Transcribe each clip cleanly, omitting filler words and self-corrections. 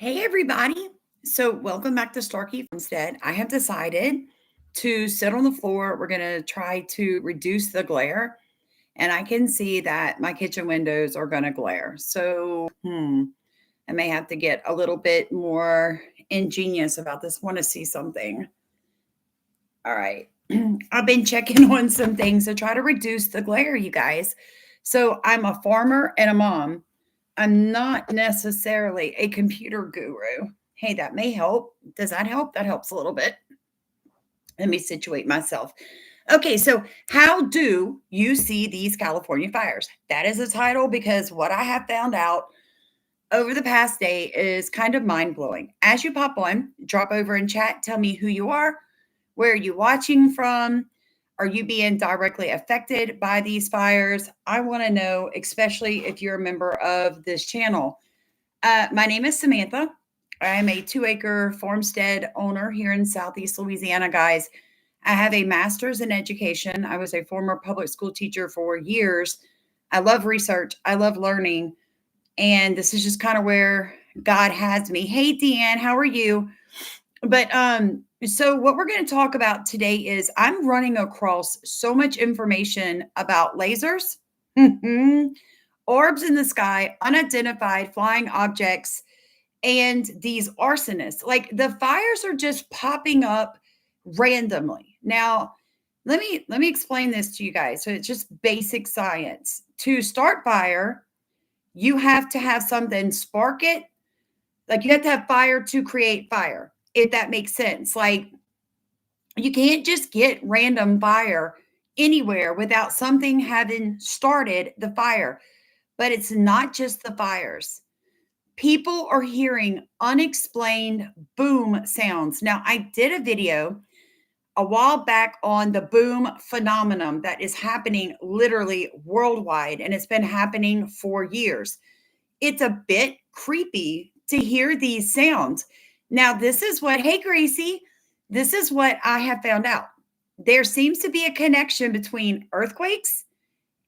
Hey, everybody. So, welcome back to Starkey Farmstead. I have decided to sit on the floor. We're going to try to reduce the glare. And I can see that my kitchen windows are going to glare. So, I may have to get a little bit more ingenious about this. Want to see something. All right. I've been checking on some things to try to reduce the glare, you guys. So, I'm a farmer and a mom. I'm not necessarily a computer guru. Hey, that may help. Does that help? That helps a little bit. Let me situate myself. Okay, so how do you see these California fires? That is a title because what I have found out over the past day is kind of mind blowing. As you pop on, drop over in chat, tell me who you are, where are you watching from? Are you being directly affected by these fires? I want to know, especially if you're a member of this channel. My name is Samantha. I'm a 2-acre farmstead owner here in Southeast Louisiana, guys. I have a master's in education. I was a former public school teacher for years. I love research. I love learning. And this is just kind of where God has me. Hey, Deanne, how are you? But so what we're going to talk about today is I'm running across so much information about lasers, orbs in the sky, unidentified flying objects, and these arsonists. Like the fires are just popping up randomly. Now, let me explain this to you guys. So it's just basic science. To start fire, you have to have something spark it. Like you have to have fire to create fire, if that makes sense. Like you can't just get random fire anywhere without something having started the fire. But it's not just the fires. People are hearing unexplained boom sounds. Now, I did a video a while back on the boom phenomenon that is happening literally worldwide, and it's been happening for years. It's a bit creepy to hear these sounds. Now, hey, Gracie, this is what I have found out. There seems to be a connection between earthquakes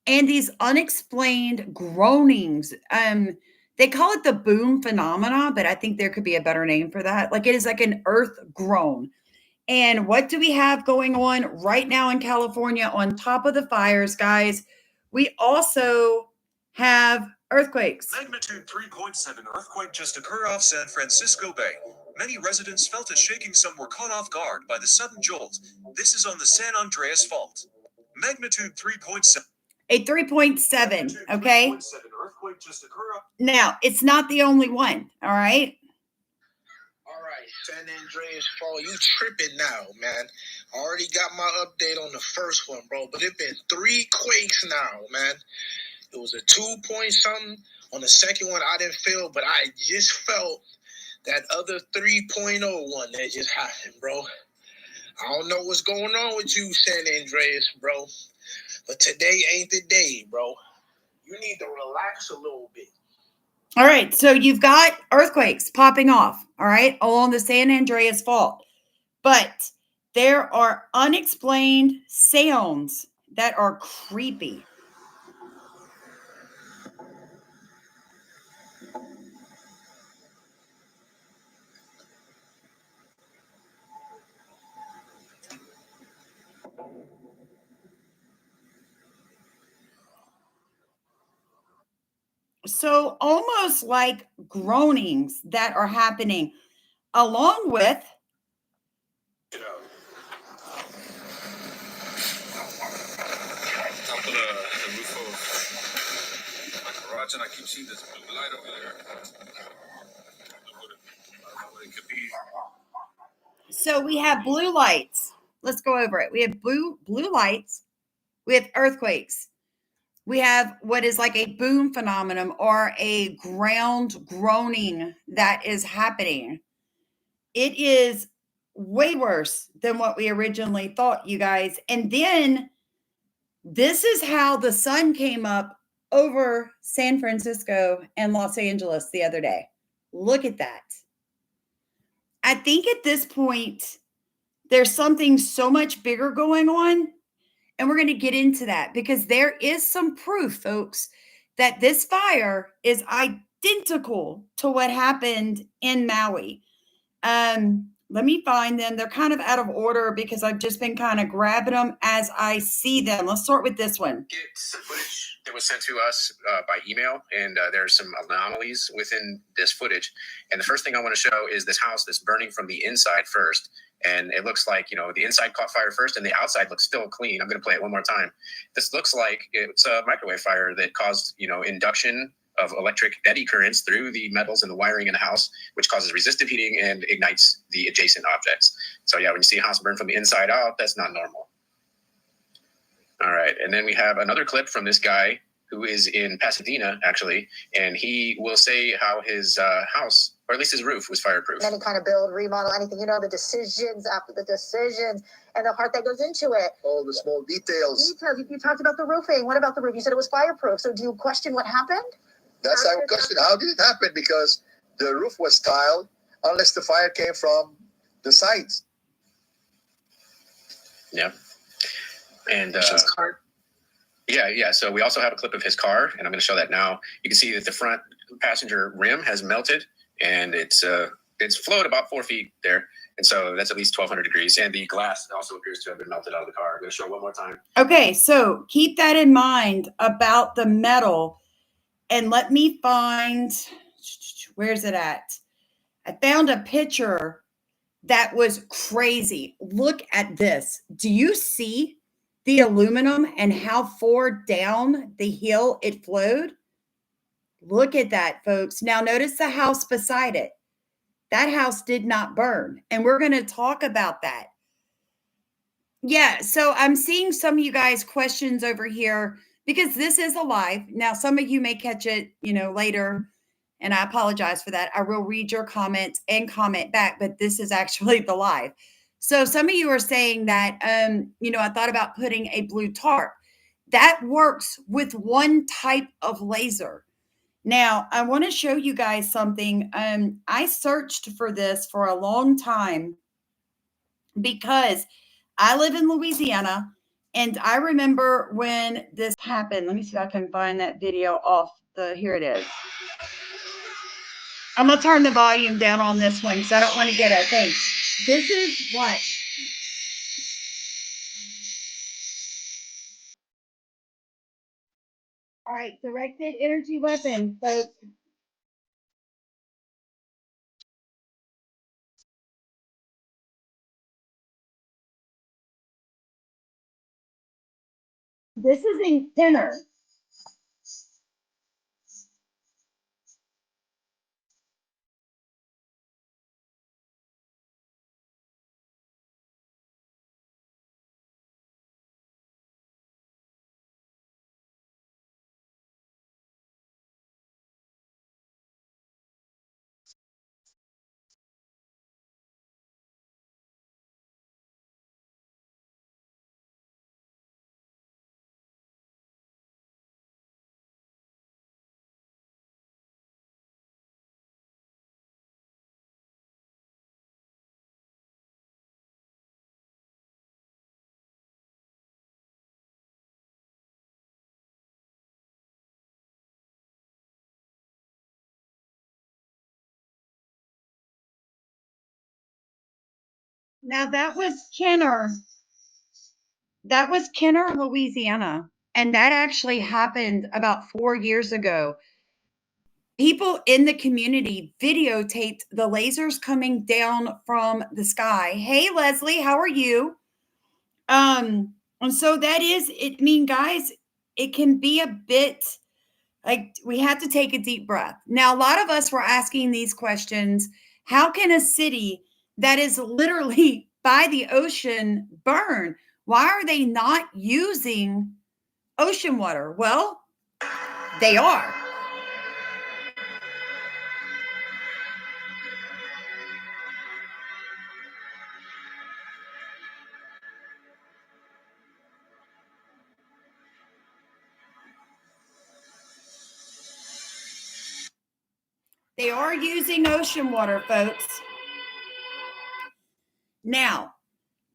and these unexplained groanings. They call it the boom phenomena, but I think there could be a better name for that. Like it is like an earth groan. And what do we have going on right now in California on top of the fires, guys? We also have earthquakes. Magnitude 3.7 earthquake just occurred off San Francisco Bay. Many residents felt a shaking. Some were caught off guard by the sudden jolt. This is on the San Andreas Fault. Magnitude 3.7. A 3.7, okay? 3.7 earthquake just occurred. Now, it's not the only one, all right? All right, San Andreas Fault, you tripping now, man. I already got my update on the first one, bro, but it's been 3 quakes now, man. It was a 2 point something. On the second one, I didn't feel, but I just felt that other 3.0 one that just happened, bro. I don't know what's going on with you, San Andreas, bro, but today ain't the day, bro. You need to relax a little bit. All right, so you've got earthquakes popping off, all right, along the San Andreas Fault. But there are unexplained sounds that are creepy. So almost like groanings that are happening along with Top of the roof of my garage, and I keep seeing this blue light over there. I don't know what it could be. So we have blue lights. Let's go over it. We have blue lights. We have earthquakes. We have what is like a boom phenomenon or a ground groaning that is happening. It is way worse than what we originally thought, you guys. And then this is how the sun came up over San Francisco and Los Angeles the other day. Look at that. I think at this point, there's something so much bigger going on. And we're going to get into that because there is some proof, folks, that this fire is identical to what happened in Maui. Let me find them. They're kind of out of order because I've just been kind of grabbing them as I see them. Let's start with this one. Get some footage that was sent to us by email, and there's some anomalies within this footage. And the first thing I want to show is this house that's burning from the inside first. And it looks like, the inside caught fire first and the outside looks still clean. I'm going to play it one more time. This looks like it's a microwave fire that caused, induction of electric eddy currents through the metals and the wiring in the house, which causes resistive heating and ignites the adjacent objects. So yeah, when you see a house burn from the inside out, that's not normal. All right, and then we have another clip from this guy who is in Pasadena, actually, and he will say how his house, or at least his roof, was fireproof. Any kind of build, remodel, anything, the decisions after the decisions and the heart that goes into it. All the small details. You talked about the roofing. What about the roof? You said it was fireproof. So do you question what happened? That's our question. How did it happen? Because the roof was tiled, unless the fire came from the sides. Yeah. And His car. yeah. So we also have a clip of his car, and I'm going to show that now. You can see that the front passenger rim has melted, and it's flowed about 4 feet there. And so that's at least 1,200 degrees. And the glass also appears to have been melted out of the car. I'm going to show it one more time. Okay, so keep that in mind about the metal. And let me find, where's it at? I found a picture that was crazy. Look at this. Do you see the aluminum and how far down the hill it flowed? Look at that, folks. Now notice the house beside it. That house did not burn. And we're going to talk about that. Yeah, so I'm seeing some of you guys questions over here because this is a live. Now, some of you may catch it, later, and I apologize for that. I will read your comments and comment back, but this is actually the live. So some of you are saying that, I thought about putting a blue tarp. That works with one type of laser. Now, I want to show you guys something. I searched for this for a long time because I live in Louisiana, and I remember when this happened. Let me see if I can find that video off here it is. I'm going to turn the volume down on this one because I don't want to get a thing. This is what? All right, directed energy weapon, folks. This is in thinner. Now that was Kenner. That was Kenner, Louisiana. And that actually happened about 4 years ago. People in the community videotaped the lasers coming down from the sky. Hey, Leslie, how are you? And so that is it. I mean, guys, it can be a bit like we have to take a deep breath. Now, a lot of us were asking these questions. How can a city that is literally by the ocean burn? Why are they not using ocean water? Well, they are. They are using ocean water, folks. Now,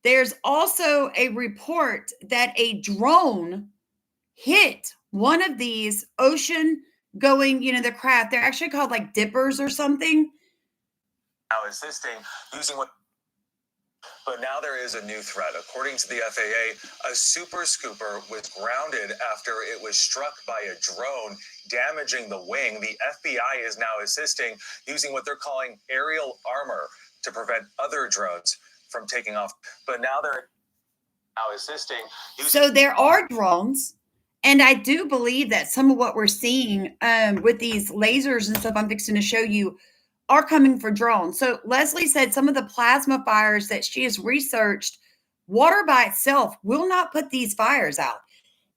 there's also a report that a drone hit one of these ocean going, the craft. They're actually called like dippers or something. Now assisting using what. But now there is a new threat. According to the FAA, a super scooper was grounded after it was struck by a drone, damaging the wing. The FBI is now assisting using what they're calling aerial armor to prevent other drones from taking off. But now they're now assisting. So there are drones. And I do believe that some of what we're seeing with these lasers and stuff I'm fixing to show you are coming for drones. So Leslie said some of the plasma fires that she has researched, water by itself will not put these fires out.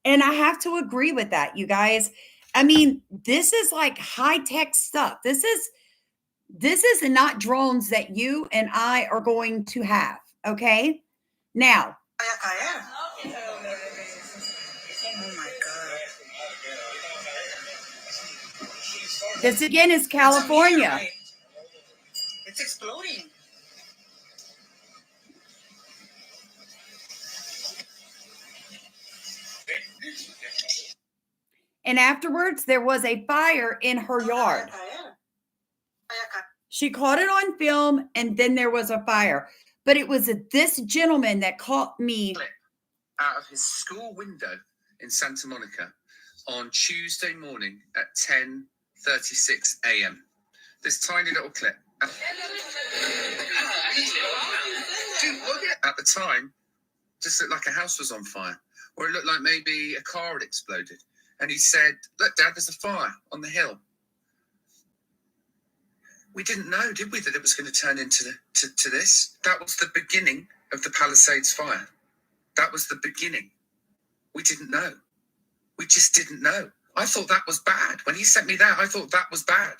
And I have to agree with that, you guys. I mean, this is like high-tech stuff. This is not drones that you and I are going to have, okay? Now, Oh my God. this again is California. It's exploding. And afterwards, there was a fire in her yard. She caught it on film, and then there was a fire. But it was this gentleman that caught me out of his school window in Santa Monica on Tuesday morning at 10:36 a.m. This tiny little clip. Dude, look at the time, just looked like a house was on fire, or it looked like maybe a car had exploded. And he said, "Look, Dad, there's a fire on the hill." We didn't know, did we, that it was going to turn into to this? That was the beginning of the Palisades fire. That was the beginning. We didn't know. We just didn't know. I thought that was bad. When he sent me that, I thought that was bad.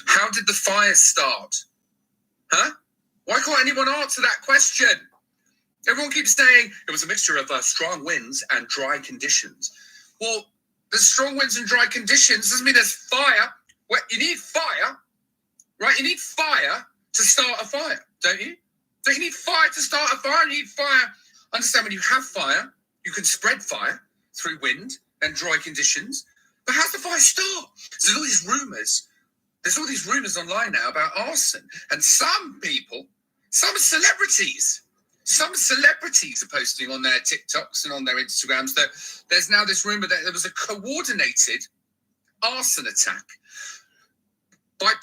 How did the fire start? Huh? Why can't anyone answer that question? Everyone keeps saying it was a mixture of strong winds and dry conditions. Well, there's strong winds and dry conditions doesn't mean there's fire. Well, you need fire, right? You need fire to start a fire, don't you? Don't you need fire to start a fire? You need fire. Understand, when you have fire, you can spread fire through wind and dry conditions. But how's the fire start? So there's all these rumors online now about arson. And some celebrities are posting on their TikToks and on their Instagrams that there's now this rumor that there was a coordinated arson attack by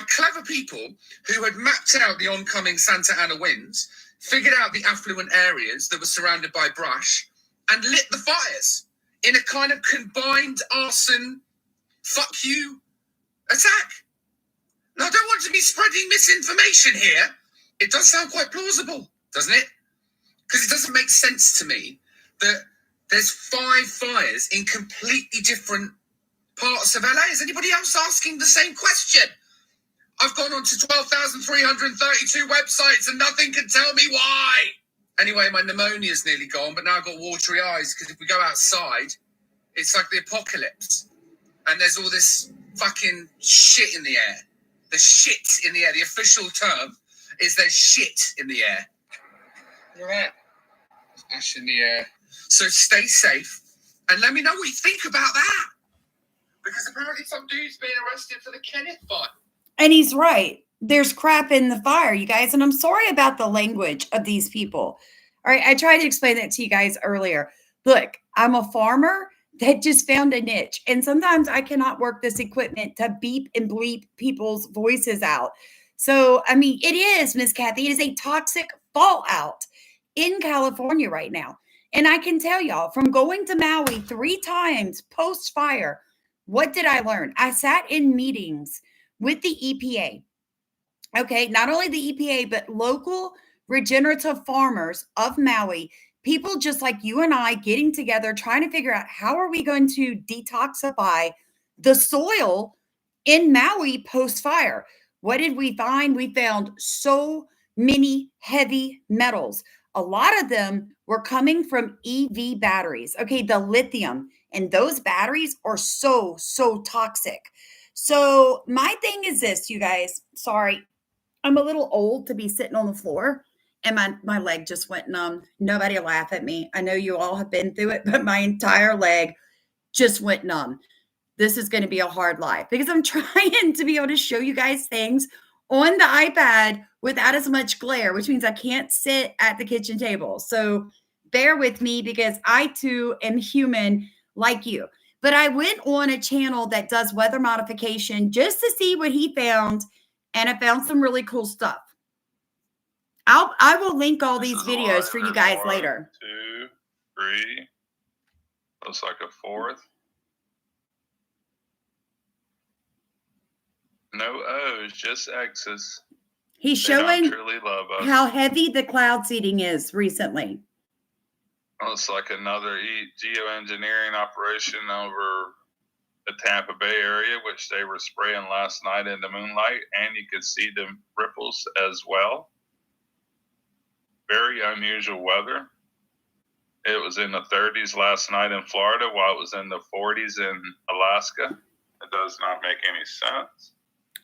clever people who had mapped out the oncoming Santa Ana winds, figured out the affluent areas that were surrounded by brush, and lit the fires in a kind of combined arson, fuck you attack. Now, I don't want to be spreading misinformation here. It does sound quite plausible, doesn't it? Because it doesn't make sense to me that there's 5 fires in completely different parts of LA. Is anybody else asking the same question? I've gone on to 12,332 websites and nothing can tell me why. Anyway, my pneumonia's nearly gone, but now I've got watery eyes because if we go outside, it's like the apocalypse. And there's all this fucking shit in the air. The shit in the air. The official term is there's shit in the air. You're right. There's ash in the air. So stay safe and let me know what you think about that. Because apparently some dude's being arrested for the Kenneth fire. And he's right. There's crap in the fire, you guys. And I'm sorry about the language of these people. All right. I tried to explain that to you guys earlier. Look, I'm a farmer that just found a niche. And sometimes I cannot work this equipment to beep and bleep people's voices out. So, I mean, it is, Miss Kathy, it is a toxic fallout in California right now. And I can tell y'all, from going to Maui 3 times post-fire, what did I learn? I sat in meetings with the EPA. Okay, not only the EPA, but local regenerative farmers of Maui, people just like you and I getting together, trying to figure out how are we going to detoxify the soil in Maui post-fire. What did we find? We found so many heavy metals. A lot of them were coming from EV batteries. Okay, the lithium and those batteries are so toxic. So my thing is this, you guys. Sorry, I'm a little old to be sitting on the floor, and my leg just went numb. Nobody laugh at me. I know you all have been through it, but my entire leg just went numb. This is going to be a hard life because I'm trying to be able to show you guys things on the iPad without as much glare, which means I can't sit at the kitchen table. So bear with me because I too am human like you. But I went on a channel that does weather modification just to see what he found, and I found some really cool stuff. I will link all these videos for you guys later. 2, 3. Looks like a 4th. No O's, just X's. He's They don't showing truly love us. how heavy the cloud seeding is recently. Looks like another geoengineering operation over the Tampa Bay area, which they were spraying last night in the moonlight, and you could see the ripples as well. Very unusual weather. It was in the 30s last night in Florida, while it was in the 40s in Alaska. It does not make any sense.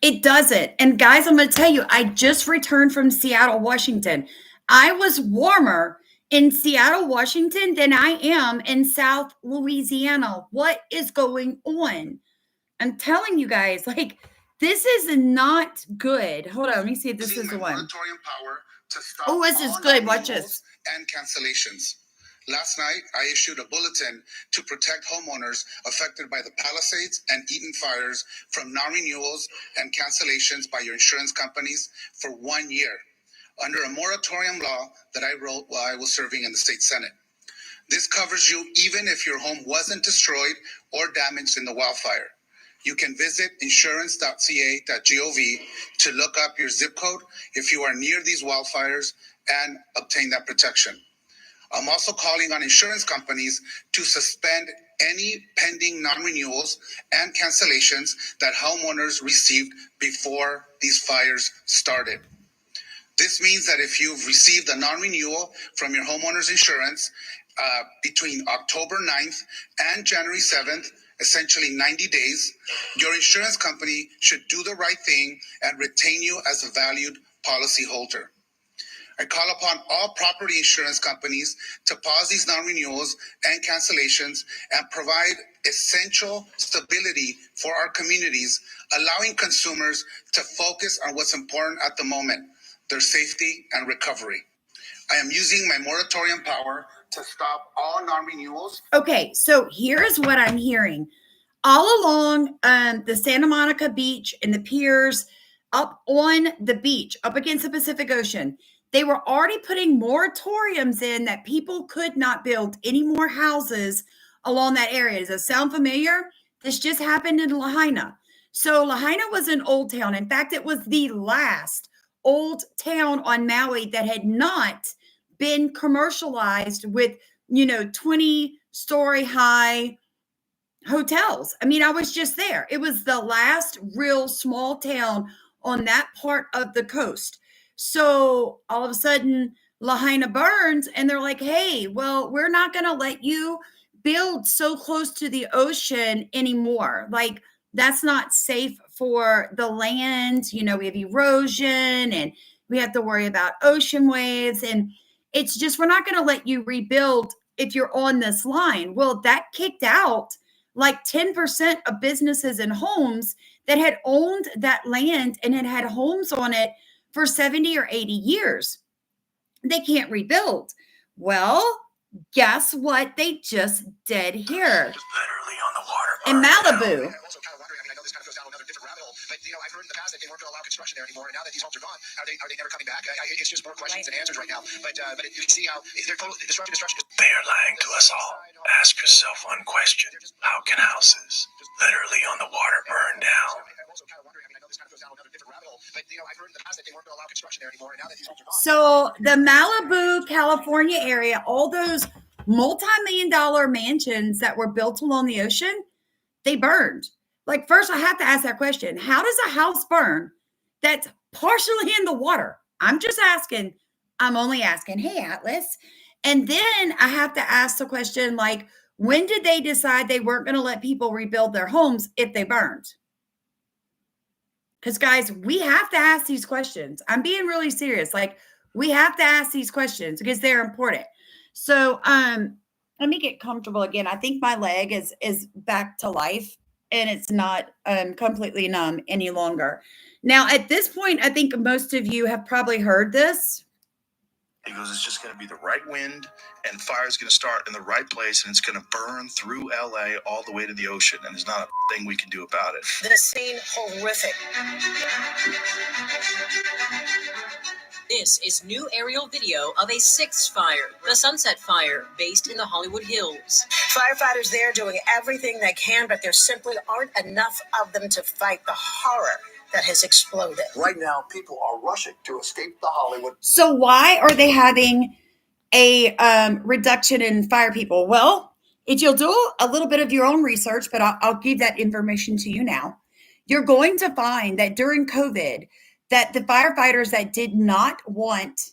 It doesn't. And guys, I'm going to tell you, I just returned from Seattle, Washington. I was warmer in Seattle, Washington than I am in South Louisiana. What is going on? I'm telling you guys, like, this is not good. Hold on, let me see if this is the one. Oh, this is good. Watch this. And cancellations. Last night, I issued a bulletin to protect homeowners affected by the Palisades and Eaton fires from non-renewals and cancellations by your insurance companies for 1 year under a moratorium law that I wrote while I was serving in the state Senate. This covers you even if your home wasn't destroyed or damaged in the wildfire. You can visit insurance.ca.gov to look up your zip code if you are near these wildfires and obtain that protection. I'm also calling on insurance companies to suspend any pending non-renewals and cancellations that homeowners received before these fires started. This means that if you've received a non-renewal from your homeowner's insurance between October 9th and January 7th, essentially 90 days, your insurance company should do the right thing and retain you as a valued policyholder. I call upon all property insurance companies to pause these non-renewals and cancellations and provide essential stability for our communities, allowing consumers to focus on what's important at the moment, their safety and recovery. I am using my moratorium power to stop all non-renewals. Okay, so here's what I'm hearing. All along the Santa Monica beach and the piers up on the beach, up against the Pacific Ocean, they were already putting moratoriums in that people could not build any more houses along that area. Does that sound familiar? This just happened in Lahaina. So Lahaina was an old town. In fact, it was the last old town on Maui that had not been commercialized with, 20-story high hotels. I mean, I was just there. It was the last real small town on that part of the coast. So all of a sudden, Lahaina burns, and they're like, hey, well, we're not going to let you build so close to the ocean anymore. Like, that's not safe for the land. We have erosion, and we have to worry about ocean waves. And it's just, we're not going to let you rebuild if you're on this line. Well, that kicked out like 10% of businesses and homes that had owned that land and had homes on it for 70 or 80 years. They can't rebuild. Well, guess what they just did here? Literally on the water. In Malibu. I'm also kind of wondering, I know this kind of goes down another different rabbit hole, but I've heard in the past that they weren't going to allow construction there anymore, and now that these homes are gone, are they never coming back? It's just more questions than answers right now. But you can see how they're total destruction. They are lying to us all. Ask yourself one question. How can houses literally on the water burn down? I'm also kind of wondering, I know this kind of goes down another different rabbit hole, but I've heard in the past that they weren't going to allow construction there anymore, and now that these homes are gone. So the Malibu, California area, all those multi-million-dollar mansions that were built along the ocean, they burned. Like, first I have to ask that question. How does a house burn that's partially in the water? I'm just asking. I'm only asking. Hey, Atlas. And then I have to ask the question, like, when did they decide they weren't going to let people rebuild their homes if they burned? Because, guys, we have to ask these questions. I'm being really serious. Like, we have to ask these questions because they're important. So, let me get comfortable again. I think my leg is back to life and it's not completely numb any longer. Now, at this point, I think most of you have probably heard this. He goes, it's just going to be the right wind, and fire's going to start in the right place, and it's going to burn through LA all the way to the ocean, and there's not a thing we can do about it. The scene horrific. This is new aerial video of a sixth fire, the Sunset Fire, based in the Hollywood Hills. Firefighters there doing everything they can, but there simply aren't enough of them to fight the horror that has exploded. Right now, people are rushing to escape the Hollywood. So why are they having a reduction in fire people? Well, if you'll do a little bit of your own research, but I'll give that information to you now, you're going to find that during COVID, that the firefighters that did not want,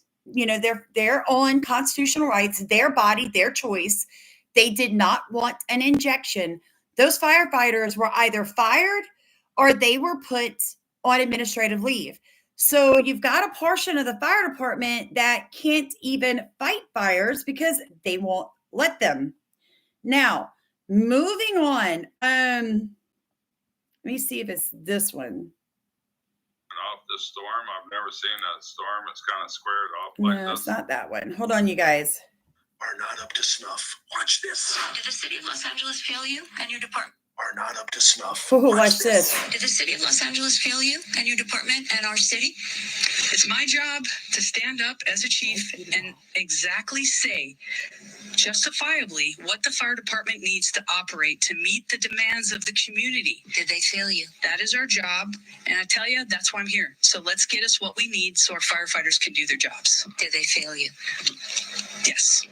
they're on constitutional rights, their body, their choice, they did not want an injection. Those firefighters were either fired or they were put on administrative leave. So you've got a portion of the fire department that can't even fight fires because they won't let them. Now, moving on. Let me see if it's this one. Off the storm. I've never seen that storm. It's kind of squared off like No, this. it's not that one. Hold on, you guys. Are not up to snuff. Watch this. Did the city of Los Angeles fail you and your department? Are not up to snuff. Oh, watch this. Did the city of Los Angeles fail you and your department and our city? It's my job to stand up as a chief and exactly say, justifiably, what the fire department needs to operate to meet the demands of the community. Did they fail you? That is our job, and I tell you, that's why I'm here. So let's get us what we need so our firefighters can do their jobs. Did they fail you? Yes.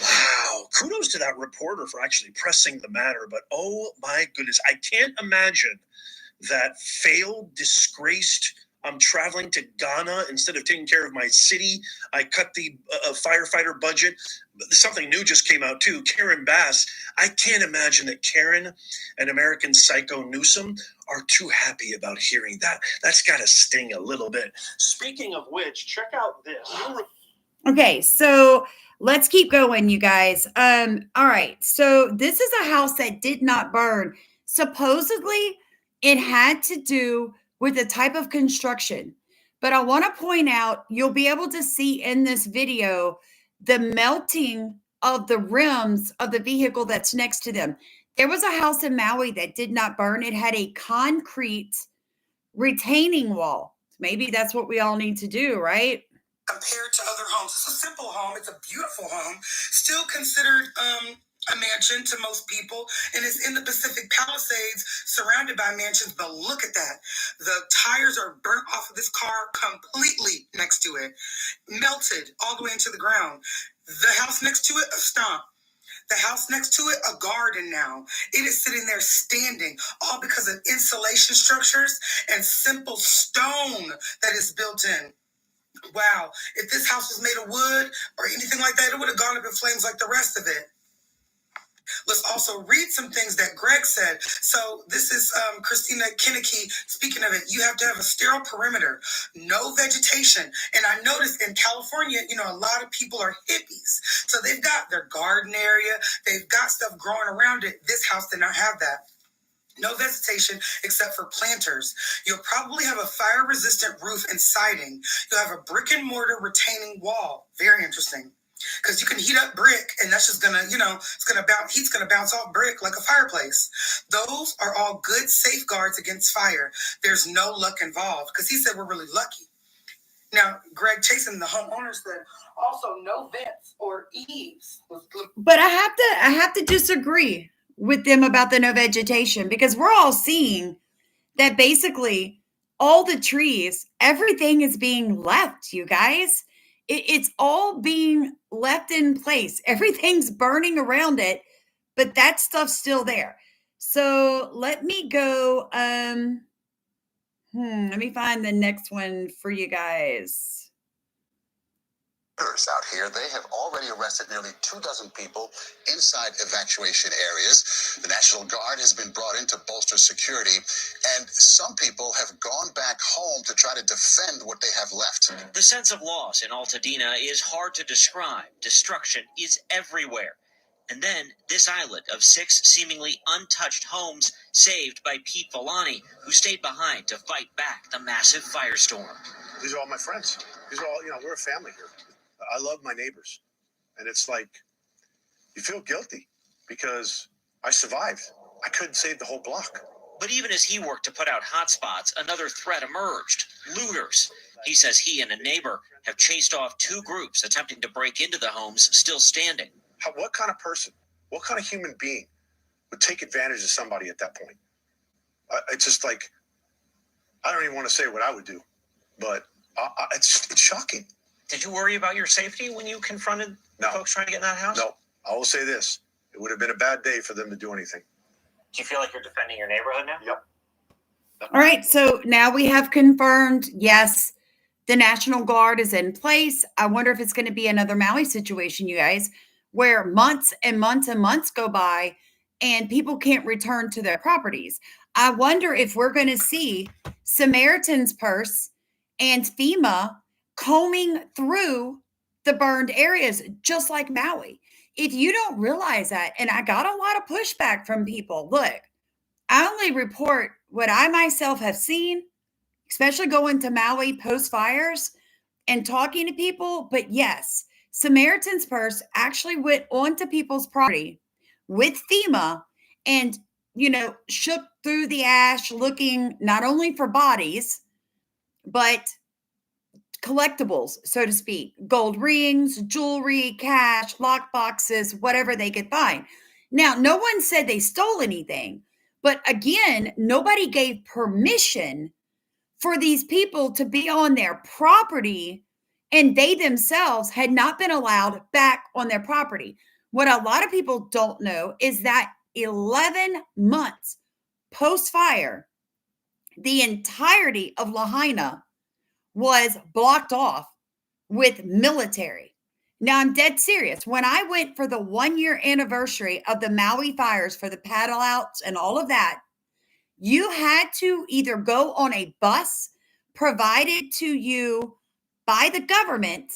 Wow. Kudos to that reporter for actually pressing the matter. But oh my goodness, I can't imagine that failed, disgraced. I'm traveling to Ghana instead of taking care of my city. I cut the firefighter budget. Something new just came out too. Karen Bass. I can't imagine that Karen and American Psycho Newsom are too happy about hearing that. That's got to sting a little bit. Speaking of which, check out this. Okay, so let's keep going, you guys. All right, so this is a house that did not burn. Supposedly, it had to do with the type of construction. But I want to point out, you'll be able to see in this video the melting of the rims of the vehicle that's next to them. There was a house in Maui that did not burn. It had a concrete retaining wall. Maybe that's what we all need to do, right? Compared to other homes, it's a simple home. It's a beautiful home, still considered a mansion to most people, and it's in the Pacific Palisades, surrounded by mansions. But look at that. The tires are burnt off of this car completely next to it, melted all the way into the ground. The house next to it, a stump. The house next to it, a garden now. It is sitting there standing, all because of insulation structures and simple stone that is built in. Wow, if this house was made of wood or anything like that, it would have gone up in flames like the rest of it. Let's also read some things that Greg said. So this is Christina Kinnicky speaking of it. You have to have a sterile perimeter, no vegetation. And I noticed in California, a lot of people are hippies. So they've got their garden area. They've got stuff growing around it. This house did not have that. No vegetation except for planters. You'll probably have a fire-resistant roof and siding. You'll have a brick and mortar retaining wall. Very interesting. Because you can heat up brick and that's just gonna, heat's gonna bounce off brick like a fireplace. Those are all good safeguards against fire. There's no luck involved because he said we're really lucky. Now, Greg Chasen, the homeowner, said also no vents or eaves. But I have to disagree with them about the no vegetation because we're all seeing that basically all the trees, everything is being left, you guys. It's all being left in place. Everything's burning around it, but that stuff's still there. So let me go. Let me find the next one for you guys. Out here, they have already arrested nearly 24 people inside evacuation areas. The National Guard has been brought in to bolster security, and some people have gone back home to try to defend what they have left. The sense of loss in Altadena is hard to describe. Destruction is everywhere. And then this island of 6 seemingly untouched homes saved by Pete Villani, who stayed behind to fight back the massive firestorm. These are all my friends. These are all, we're a family here. I love my neighbors. And it's like, you feel guilty because I survived. I couldn't save the whole block. But even as he worked to put out hotspots, another threat emerged. Looters. He says he and a neighbor have chased off 2 groups attempting to break into the homes still standing. What kind of person, what kind of human being would take advantage of somebody at that point? It's just like, I don't even want to say what I would do, but it's shocking. Did you worry about your safety when you confronted folks trying to get in that house? No. I will say this. It would have been a bad day for them to do anything. Do you feel like you're defending your neighborhood now? Yep. All right. So now we have confirmed, yes, the National Guard is in place. I wonder if it's going to be another Maui situation, you guys, where months and months and months go by and people can't return to their properties. I wonder if we're going to see Samaritan's Purse and FEMA combing through the burned areas, just like Maui. If you don't realize that, and I got a lot of pushback from people, look, I only report what I myself have seen, especially going to Maui post fires and talking to people. But yes, Samaritan's Purse actually went onto people's property with FEMA and, shook through the ash looking not only for bodies, but collectibles, so to speak, gold rings, jewelry, cash, lock boxes, whatever they could find. Now, no one said they stole anything, but again, nobody gave permission for these people to be on their property, and they themselves had not been allowed back on their property. What a lot of people don't know is that 11 months post-fire, the entirety of Lahaina was blocked off with military. Now, I'm dead serious. When I went for the 1-year anniversary of the Maui fires for the paddle outs and all of that, you had to either go on a bus provided to you by the government,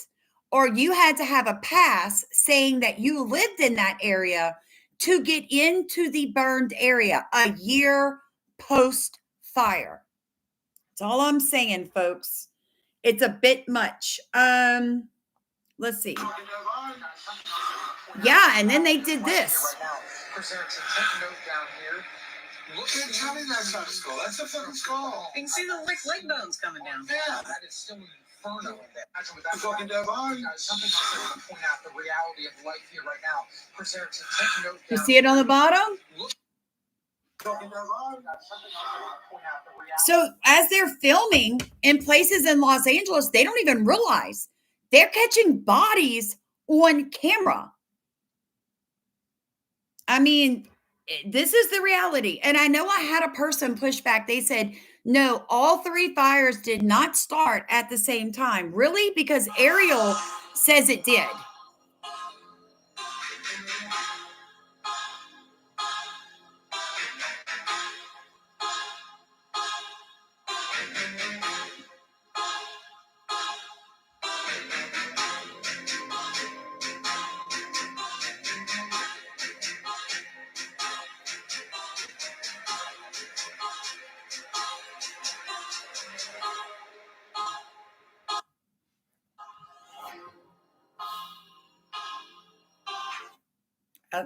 or you had to have a pass saying that you lived in that area to get into the burned area a year post-fire. That's all I'm saying, folks. It's a bit much. Let's see. Yeah, and then they did this. Look at tell me that's not a skull. That's a fucking skull. You can see the leg bones coming down. Yeah, that is still an inferno in there. Actually, that's fucking Devon. Something else I want to point out the reality of life here right now. Chris Erickson, take note. You see it on the bottom? So as they're filming in places in Los Angeles, they don't even realize they're catching bodies on camera. I mean, this is the reality. And I know I had a person push back. They said, no, all 3 fires did not start at the same time. Really? Because Ariel says it did.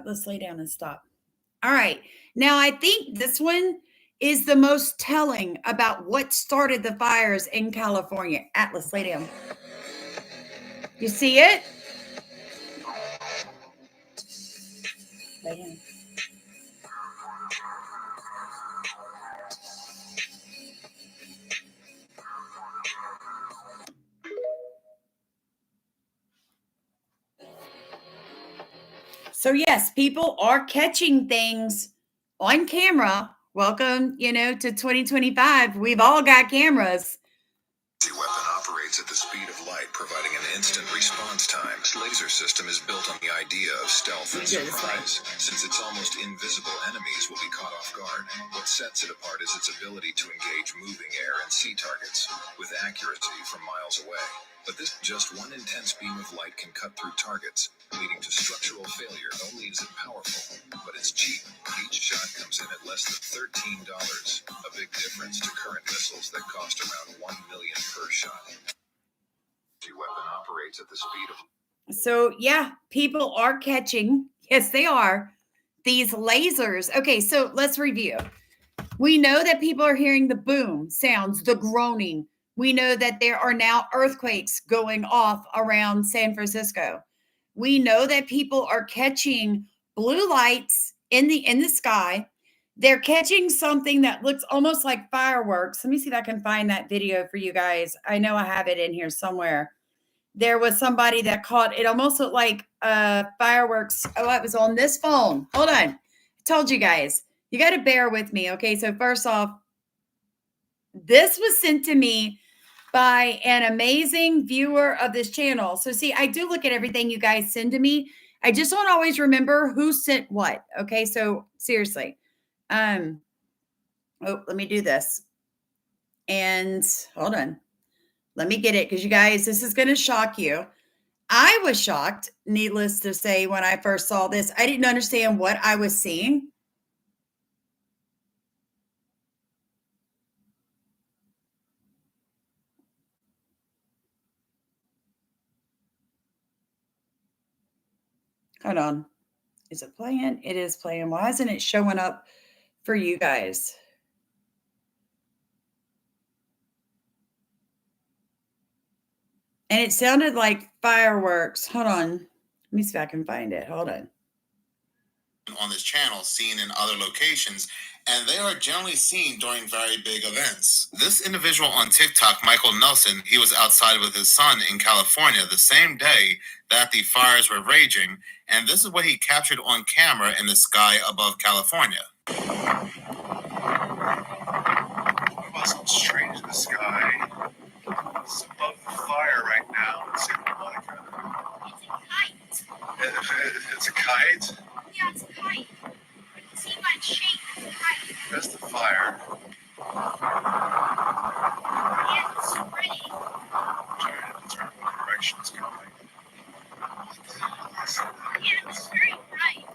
Let's lay down and stop. All right. Now, I think this one is the most telling about what started the fires in California. Atlas, lay down. You see it? Lay down. So yes, people are catching things on camera. Welcome, to 2025. We've all got cameras. The weapon operates at the speed speed of light, providing an instant response time. This laser system is built on the idea of stealth and surprise. Since it's almost invisible, enemies will be caught off guard. What sets it apart is its ability to engage moving air and sea targets with accuracy from miles away. But this just one intense beam of light can cut through targets, leading to structural failure. Not only is it powerful, but it's cheap. Each shot comes in at less than $13, a big difference to current missiles that cost around $1 million per shot. The weapon operates at the speed of... So yeah, people are catching, yes they are, these lasers. Okay, so let's review. We know that people are hearing the boom sounds, the groaning. We know that there are now earthquakes going off around San Francisco. We know that people are catching blue lights in the sky. They're catching something that looks almost like fireworks. Let me see if I can find that video for you guys. I know I have it in here somewhere. There was somebody that caught it, almost looked like fireworks. Oh, it was on this phone. Hold on. I told you guys, you got to bear with me. Okay, so first off, this was sent to me by an amazing viewer of this channel. So see, I do look at everything you guys send to me. I just don't always remember who sent what. Okay, so seriously. Oh, let me do this. And hold on. Let me get it, because you guys, this is going to shock you. I was shocked, needless to say, when I first saw this. I didn't understand what I was seeing. Hold on. Is it playing? It is playing. Why isn't it showing up for you guys? And it sounded like fireworks. Hold on. Let me see if I can find it. Hold on. On this channel, seen in other locations, and they are generally seen during very big events. This individual on TikTok, Michael Nelson, he was outside with his son in California the same day that the fires were raging, and this is what he captured on camera in the sky above California. What about something strange in the sky? It's above the fire right now. Let's see what Monica. It's a kite. It's a kite? Yeah, it's a kite. See my shape is a kite. That's the fire. Yeah, it's pretty. I'm trying to determine what direction it's going. Yeah, it's very bright.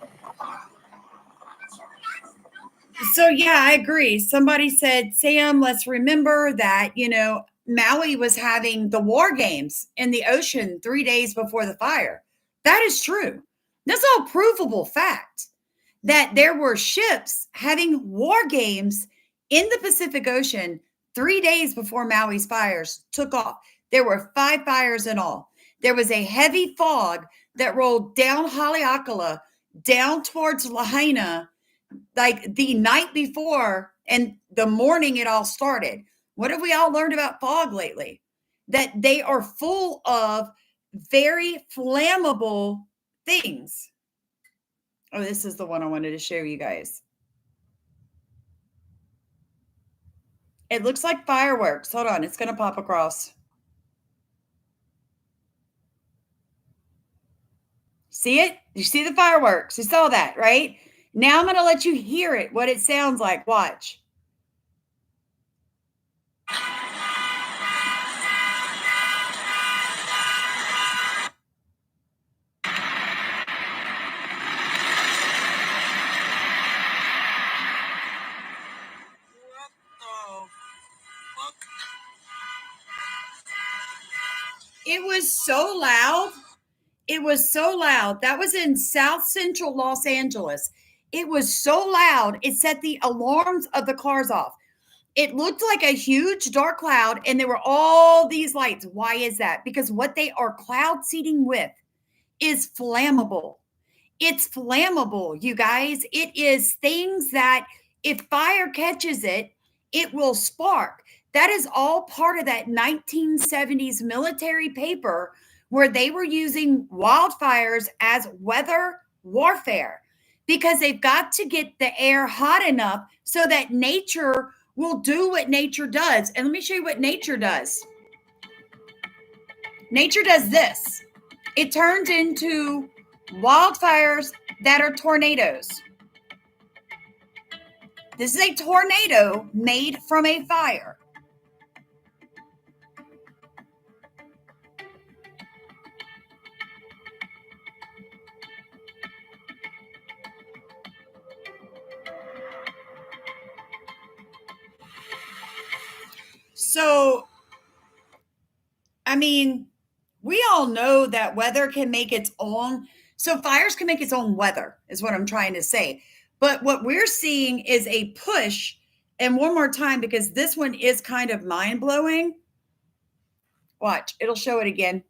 So yeah, I agree. Somebody said, Sam, let's remember that, Maui was having the war games in the ocean 3 days before the fire. That is true. That's all provable fact that there were ships having war games in the Pacific Ocean 3 days before Maui's fires took off. There were 5 fires in all. There was a heavy fog that rolled down Haleakala, down towards Lahaina, like the night before, and the morning it all started. What have we all learned about fog lately? That they are full of very flammable things. Oh, this is the one I wanted to show you guys. It looks like fireworks. Hold on, it's going to pop across. See it? You see the fireworks. You saw that, right? Now I'm going to let you hear it, what it sounds like. Watch. It was so loud. It was so loud. That was in South Central Los Angeles. It was so loud. It set the alarms of the cars off. It looked like a huge dark cloud, and there were all these lights. Why is that? Because what they are cloud seeding with is flammable. It's flammable, you guys. It is things that if fire catches it, it will spark. That is all part of that 1970s military paper where they were using wildfires as weather warfare, because they've got to get the air hot enough so that nature will do what nature does. And let me show you what nature does. nature does this. It turns into wildfires that are tornadoes. This is a tornado made from a fire. So, I mean, we all know that weather can make its own. So fires can make its own weather, is what I'm trying to say. But what we're seeing is a push. And one more time, because this one is kind of mind blowing. Watch, it'll show it again.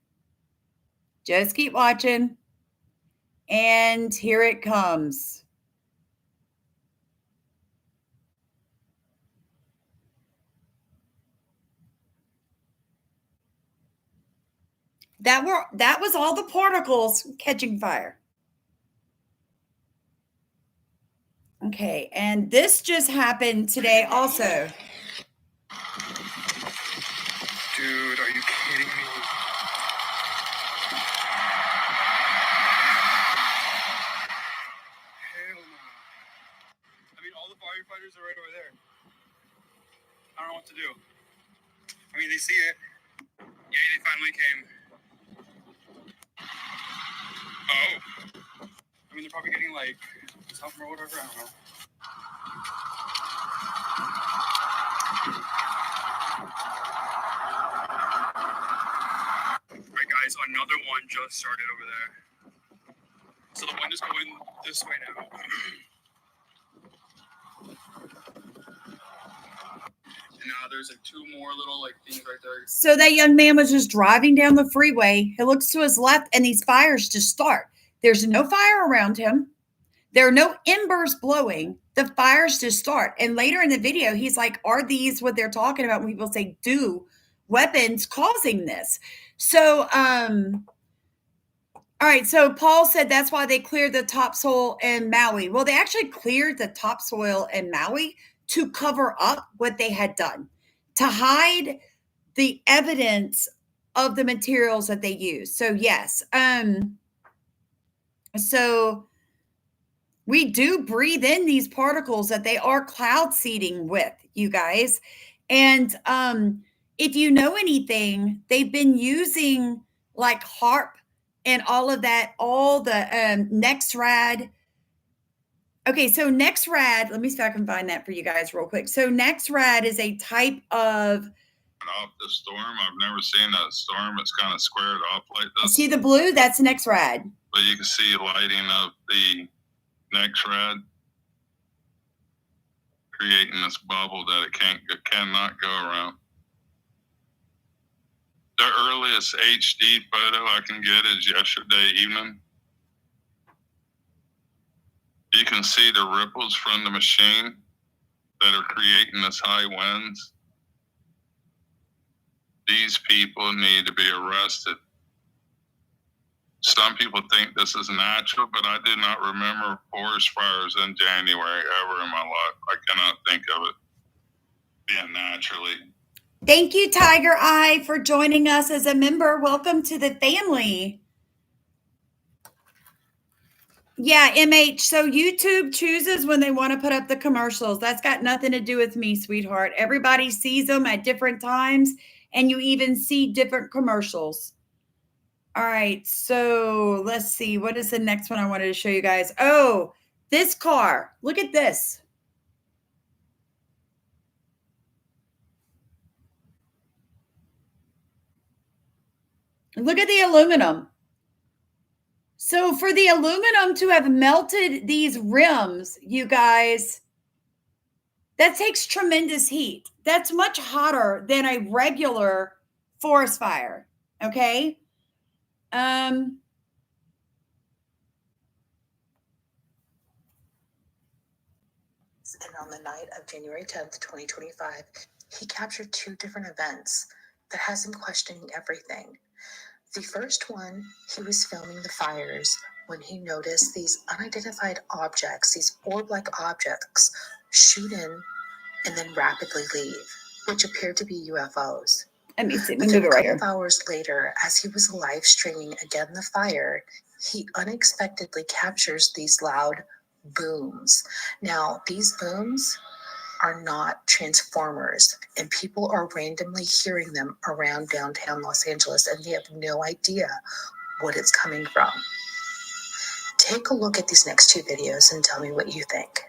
Just keep watching. And here it comes. That was all the particles catching fire. Okay, and this just happened today also. Dude, are you kidding me? Hell no. I mean, all the firefighters are right over there. I don't know what to do. I mean, they see it. Yeah, they finally came. Oh. I mean, they're probably getting, like, something or whatever. I don't know. Alright, guys, another one just started over there. So the wind is going this way now. And now there's like two more little like things right there. So that young man was just driving down the freeway. He looks to his left and these fires just start. There's no fire around him. There are no embers blowing. The fires just start. And later in the video, he's like, are these what they're talking about when people say do weapons causing this? So, all right. So Paul said that's why they cleared the topsoil in Maui. Well, they actually cleared the topsoil in Maui to cover up what they had done, to hide the evidence of the materials that they use. So yes. So we do breathe in these particles that they are cloud seeding with, you guys. And if you know anything, they've been using like HARP and all of that, all the NextRad. Okay, so NextRad, let me see if I can find that for you guys real quick. So NextRad is a type of... Off the storm, I've never seen a storm. It's kind of squared off like this. See the blue? That's NextRad. But you can see lighting up the NextRad, creating this bubble that it cannot go around. The earliest HD photo I can get is yesterday evening. You can see the ripples from the machine that are creating this high winds. These people need to be arrested. Some people think this is natural, but I do not remember forest fires in January ever in my life. I cannot think of it being naturally. Thank you, Tiger Eye, for joining us as a member. Welcome to the family. Yeah, MH. So YouTube chooses when they want to put up the commercials. That's got nothing to do with me, sweetheart. Everybody sees them at different times, and you even see different commercials. All right, so let's see. What is the next one I wanted to show you guys? Oh, this car. Look at this. Look at the aluminum. So for the aluminum to have melted these rims, you guys, that takes tremendous heat. That's much hotter than a regular forest fire, okay? And on the night of January 10th, 2025, he captured two different events that has him questioning everything. The first one, he was filming the fires when he noticed these unidentified objects, these orb-like objects, shoot in and then rapidly leave, which appeared to be UFOs. Let me see. But Move then it a right couple of here. hours later, as he was live streaming again the fire, he unexpectedly captures these loud booms. Now, these booms are not transformers, and people are randomly hearing them around downtown Los Angeles, and they have no idea what it's coming from. Take a look at these next two videos and tell me what you think.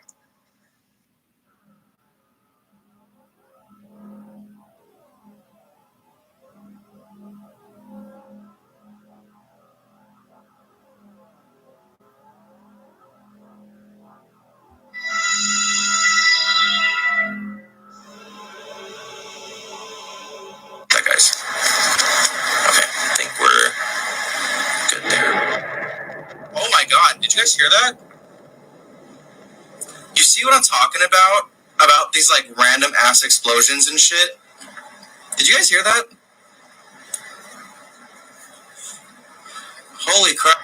That guys. Okay, I think we're good there. Oh my god, did you guys hear that? You see what I'm talking about? About these like random ass explosions and shit? Did you guys hear that? Holy crap.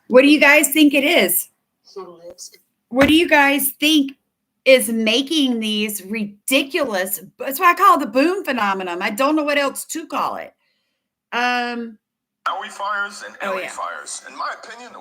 What do you guys think it is? What do you guys think is making these ridiculous? That's why I call it the boom phenomenon. I don't know what else to call it. Maui fires and Oh, LA yeah. fires. In my opinion,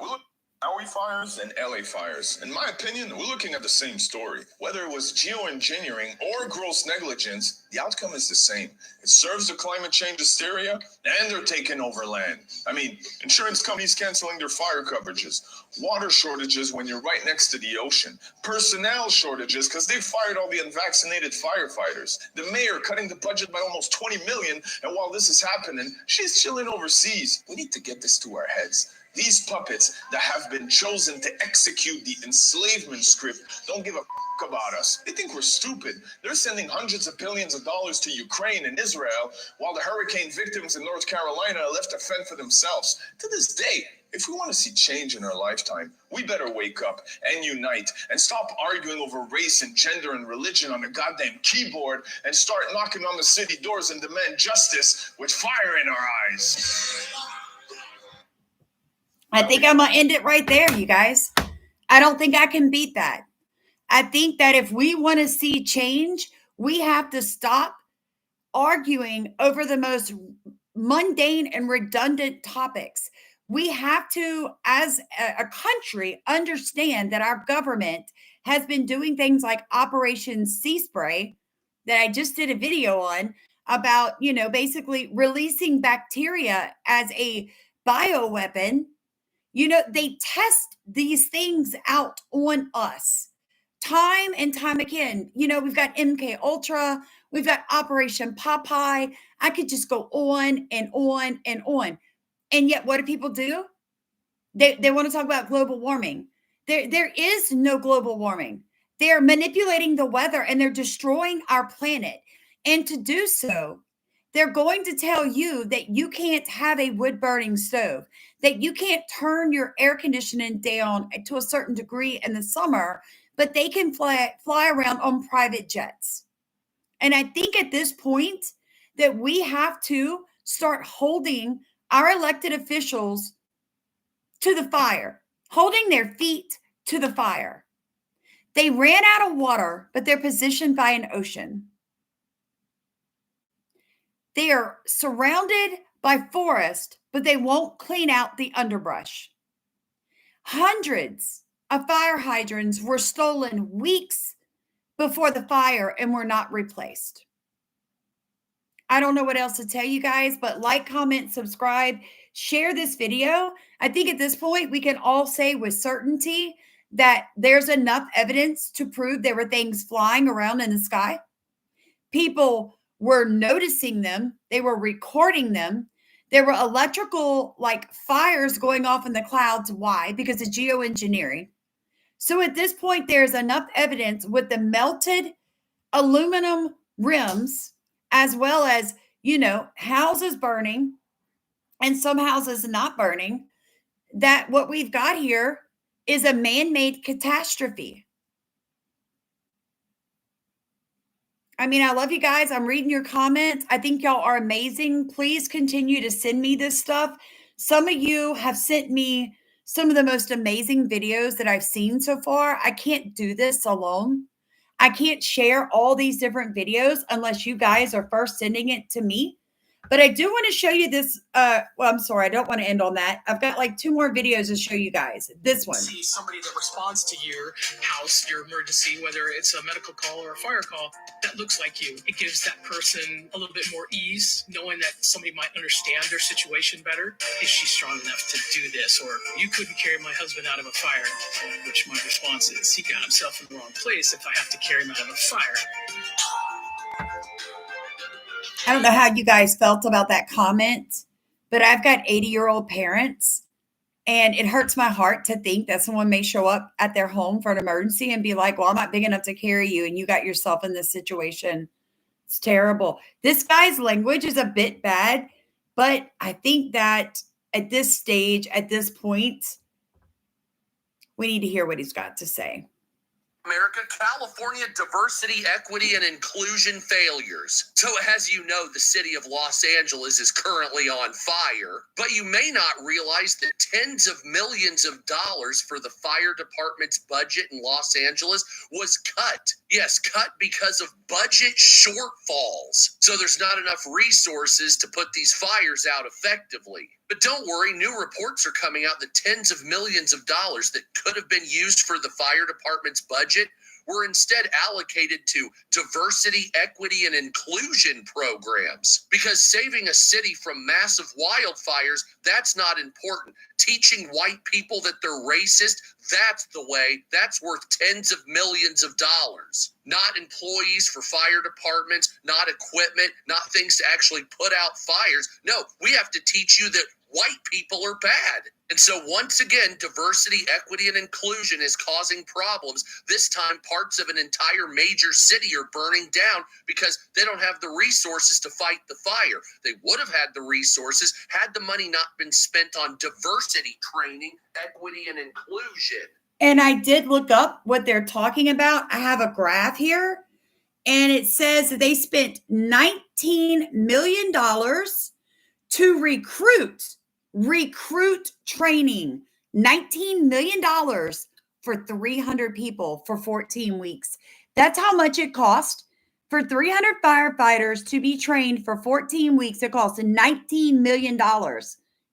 Maui fires and LA fires. In my opinion, we're looking at the same story. Whether it was geoengineering or gross negligence, the outcome is the same. It serves the climate change hysteria, and they're taking over land. I mean, insurance companies canceling their fire coverages, water shortages when you're right next to the ocean, personnel shortages because they fired all the unvaccinated firefighters, the mayor cutting the budget by almost 20 million, and while this is happening, she's chilling overseas. We need to get this to our heads. These puppets that have been chosen to execute the enslavement script don't give a f- about us. They think we're stupid. They're sending hundreds of billions of dollars to Ukraine and Israel, while the hurricane victims in North Carolina are left to fend for themselves. To this day, if we want to see change in our lifetime, we better wake up and unite and stop arguing over race and gender and religion on a goddamn keyboard and start knocking on the city doors and demand justice with fire in our eyes. I think I'm going to end it right there, you guys. I don't think I can beat that. I think that if we want to see change, we have to stop arguing over the most mundane and redundant topics. We have to, as a country, understand that our government has been doing things like Operation Sea Spray that I just did a video on about, basically releasing bacteria as a bioweapon. They test these things out on us time and time again. We've got MK Ultra, we've got Operation Popeye. I could just go on and on and on. And yet, what do people do? They want to talk about global warming. There is no global warming. They're manipulating the weather and they're destroying our planet. And to do so, they're going to tell you that you can't have a wood burning stove, that you can't turn your air conditioning down to a certain degree in the summer, but they can fly around on private jets. And I think at this point that we have to start holding our elected officials to the fire, holding their feet to the fire. They ran out of water, but they're positioned by an ocean. They are surrounded by forest, but they won't clean out the underbrush. Hundreds of fire hydrants were stolen weeks before the fire and were not replaced. I don't know what else to tell you guys, but like, comment, subscribe, share this video. I think at this point, we can all say with certainty that there's enough evidence to prove there were things flying around in the sky. People were noticing them. They were recording them. There were electrical fires going off in the clouds. Why? Because of geoengineering. So at this point, there's enough evidence with the melted aluminum rims, as well as, houses burning and some houses not burning, that what we've got here is a man-made catastrophe. I mean, I love you guys. I'm reading your comments. I think y'all are amazing. Please continue to send me this stuff Some of you have sent me some of the most amazing videos that I've seen so far. I can't do this alone. I can't share all these different videos unless you guys are first sending it to me. But I do want to show you this. Well, I'm sorry. I don't want to end on that. I've got like 2 more videos to show you guys. This one. See somebody that responds to your house, your emergency, whether it's a medical call or a fire call, that looks like you. It gives that person a little bit more ease, knowing that somebody might understand their situation better. Is she strong enough to do this? Or you couldn't carry my husband out of a fire, which my response is, he got himself in the wrong place if I have to carry him out of a fire. I don't know how you guys felt about that comment, but I've got 80-year-old parents, and it hurts my heart to think that someone may show up at their home for an emergency and be like, well, I'm not big enough to carry you, and you got yourself in this situation. It's terrible. This guy's language is a bit bad, but I think that at this stage, at this point, we need to hear what he's got to say. America, California diversity, equity, and inclusion failures. So as you know, the city of Los Angeles is currently on fire, but you may not realize that tens of millions of dollars for the fire department's budget in Los Angeles was cut. Yes, cut because of budget shortfalls. So there's not enough resources to put these fires out effectively. But don't worry, new reports are coming out that tens of millions of dollars that could have been used for the fire department's budget were instead allocated to diversity, equity, and inclusion programs. Because saving a city from massive wildfires, that's not important. Teaching white people that they're racist, that's the way. That's worth tens of millions of dollars. Not employees for fire departments, not equipment, not things to actually put out fires. No, we have to teach you that white people are bad. And so once again, diversity, equity, and inclusion is causing problems. This time, parts of an entire major city are burning down because they don't have the resources to fight the fire. They would have had the resources had the money not been spent on diversity training, equity, and inclusion. And I did look up what they're talking about. I have a graph here, and it says that they spent $19 million to recruit training, $19 million for 300 people for 14 weeks. That's how much it cost for 300 firefighters to be trained for 14 weeks. It cost $19 million.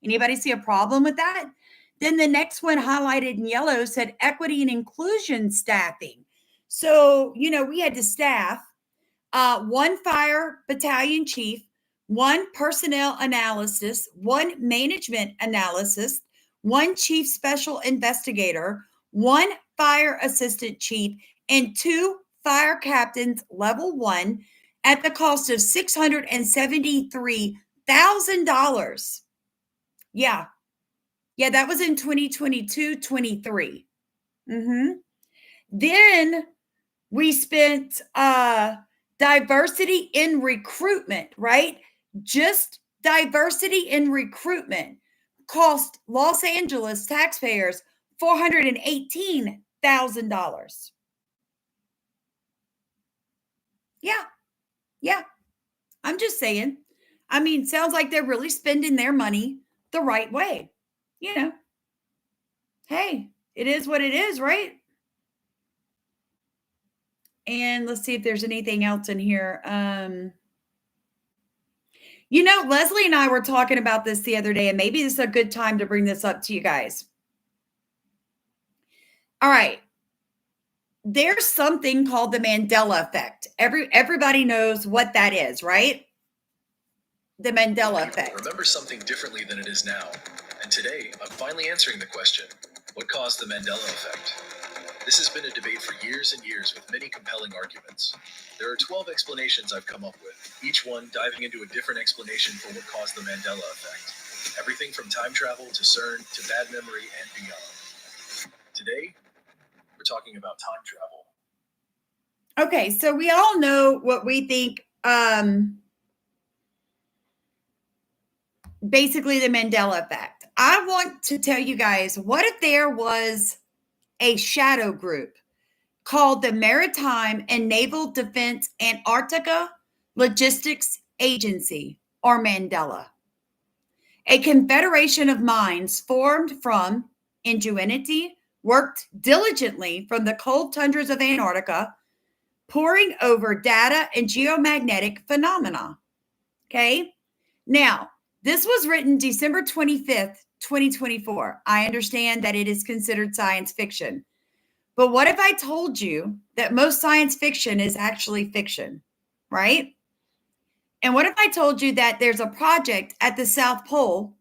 Anybody see a problem with that? Then the next one highlighted in yellow said equity and inclusion staffing. So, we had to staff 1 fire battalion chief, 1 personnel analysis, 1 management analysis, 1 chief special investigator, 1 fire assistant chief, and 2 fire captains level 1 at the cost of $673,000. Yeah, that was in 2022-23. Then we spent diversity in recruitment, right? Just diversity in recruitment cost Los Angeles taxpayers $418,000. Yeah. I'm just saying. Sounds like they're really spending their money the right way. Hey, it is what it is, right? And let's see if there's anything else in here. Leslie and I were talking about this the other day, and maybe this is a good time to bring this up to you guys. All right. There's something called the Mandela effect. Everybody knows what that is, right? The Mandela effect. Remember something differently than it is now. And today, I'm finally answering the question, what caused the Mandela effect? This has been a debate for years and years with many compelling arguments. There are 12 explanations I've come up with, each one diving into a different explanation for what caused the Mandela effect. Everything from time travel to CERN to bad memory and beyond. Today, we're talking about time travel. Okay, so we all know what we think, basically the Mandela effect. I want to tell you guys, what if there was a shadow group called the Maritime and Naval Defense Antarctica Logistics Agency, or Mandela? A confederation of minds formed from ingenuity worked diligently from the cold tundras of Antarctica, poring over data and geomagnetic phenomena. Okay. Now, this was written December 25th, 2024. I understand that it is considered science fiction. But what if I told you that most science fiction is actually fiction, right? And what if I told you that there's a project at the South Pole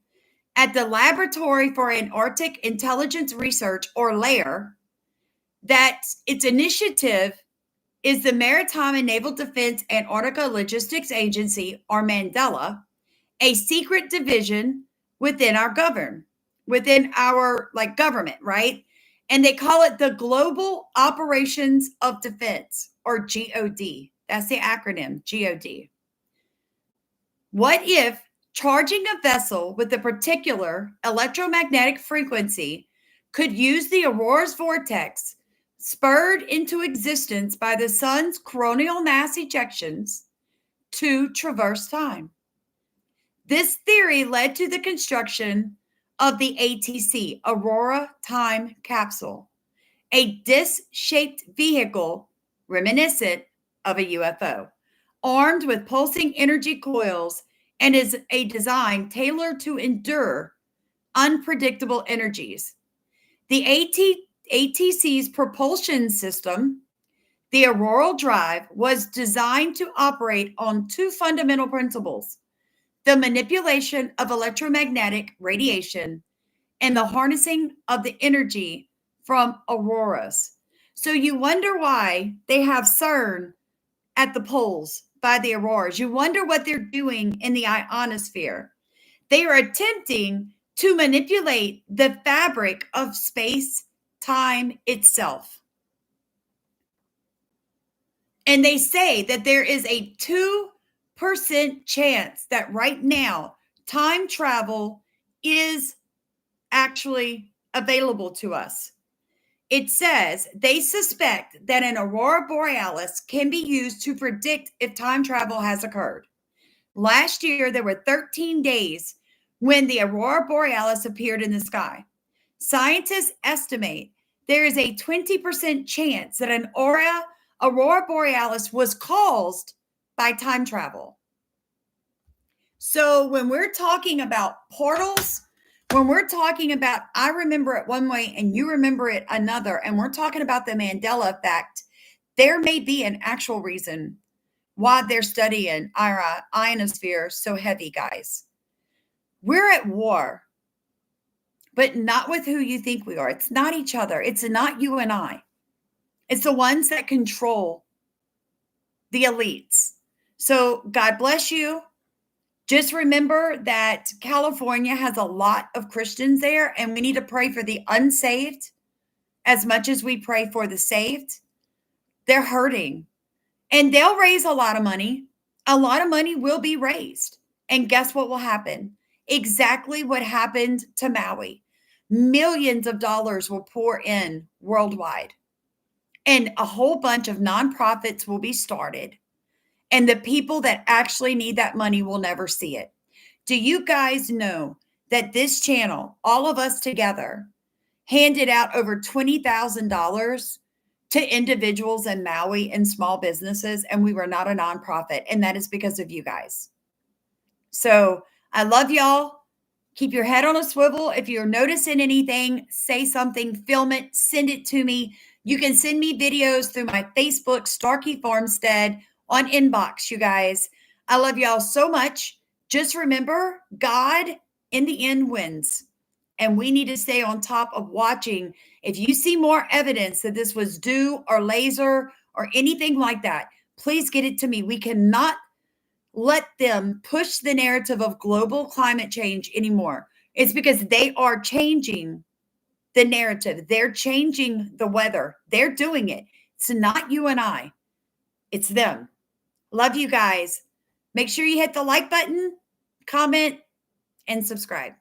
at the Laboratory for Antarctic Intelligence Research, or LAIR, that its initiative is the Maritime and Naval Defense Antarctica Logistics Agency, or Mandela, a secret division within our government, right? And they call it the Global Operations of Defense, or GOD. That's the acronym, GOD. What if charging a vessel with a particular electromagnetic frequency could use the aurora's vortex, spurred into existence by the sun's coronal mass ejections, to traverse time? This theory led to the construction of the ATC, Aurora Time Capsule, a disc-shaped vehicle reminiscent of a UFO, armed with pulsing energy coils, and is a design tailored to endure unpredictable energies. The ATC's propulsion system, the Auroral Drive, was designed to operate on two fundamental principles: the manipulation of electromagnetic radiation and the harnessing of the energy from auroras. So you wonder why they have CERN at the poles by the auroras. You wonder what they're doing in the ionosphere. They are attempting to manipulate the fabric of space time itself. And they say that there is a 2% chance that right now time travel is actually available to us. It says they suspect that an aurora borealis can be used to predict if time travel has occurred. Last year, there were 13 days when the aurora borealis appeared in the sky. Scientists estimate there is a 20% chance that an aurora borealis was caused by time travel. So when we're talking about portals, when we're talking about I remember it one way and you remember it another, and we're talking about the Mandela effect, there may be an actual reason why they're studying our ionosphere so heavy, guys. We're at war, but not with who you think we are. It's not each other. It's not you and I. It's the ones that control the elites. So God bless you. Just remember that California has a lot of Christians there, and we need to pray for the unsaved as much as we pray for the saved. They're hurting, and they'll raise a lot of money. A lot of money will be raised. And guess what will happen? Exactly what happened to Maui. Millions of dollars will pour in worldwide, and a whole bunch of nonprofits will be started. And the people that actually need that money will never see it. Do you guys know that this channel, all of us together, handed out over $20,000 to individuals in Maui and small businesses, and we were not a nonprofit, and that is because of you guys. So I love y'all. Keep your head on a swivel. If you're noticing anything, say something, film it, send it to me. You can send me videos through my Facebook, Starkey Farmstead, on inbox, you guys. I love y'all so much. Just remember, God in the end wins. And we need to stay on top of watching. If you see more evidence that this was DEW or laser or anything like that, please get it to me. We cannot let them push the narrative of global climate change anymore. It's because they are changing the narrative. They're changing the weather. They're doing it. It's not you and I. It's them. Love you guys. Make sure you hit the like button, comment, and subscribe.